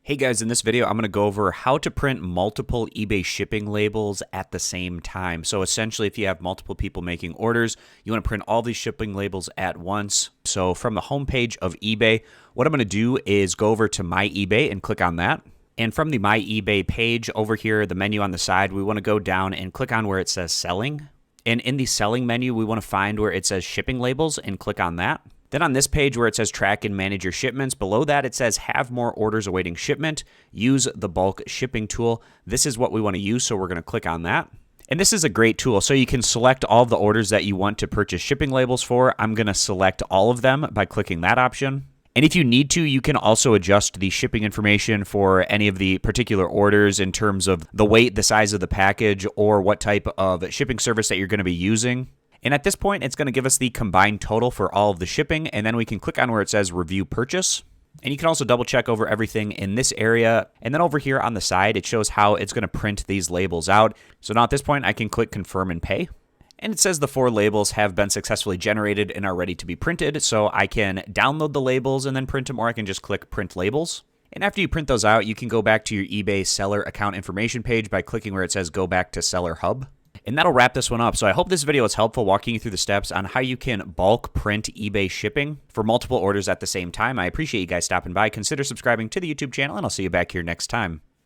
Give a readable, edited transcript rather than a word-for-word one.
Hey guys, in this video, I'm going to go over how to print multiple eBay shipping labels at the same time. So essentially, if you have multiple people making orders, you want to print all these shipping labels at once. So from the homepage of eBay, what I'm going to do is go over to My eBay and click on that. And from the My eBay page over here, the menu on the side, we want to go down and click on where it says Selling. And in the Selling menu, we want to find where it says Shipping Labels and click on that. Then on this page where it says track and manage your shipments, below that it says have more orders awaiting shipment, use the bulk shipping tool. This is what we want to use, so we're going to click on that. And this is a great tool, so you can select all of the orders that you want to purchase shipping labels for. I'm going to select all of them by clicking that option. And if you need to, you can also adjust the shipping information for any of the particular orders in terms of the weight, the size of the package, or what type of shipping service that you're going to be using. And at this point, it's going to give us the combined total for all of the shipping, and then we can click on where it says Review Purchase. And you can also double check over everything in this area. And then over here on the side, it shows how it's going to print these labels out. So now at this point, I can click Confirm and Pay. And it says the 4 labels have been successfully generated and are ready to be printed. So I can download the labels and then print them, or I can just click Print Labels. And after you print those out, you can go back to your eBay seller account information page by clicking where it says Go Back to Seller Hub. And that'll wrap this one up. So I hope this video was helpful walking you through the steps on how you can bulk print eBay shipping for multiple orders at the same time. I appreciate you guys stopping by. Consider subscribing to the YouTube channel, and I'll see you back here next time.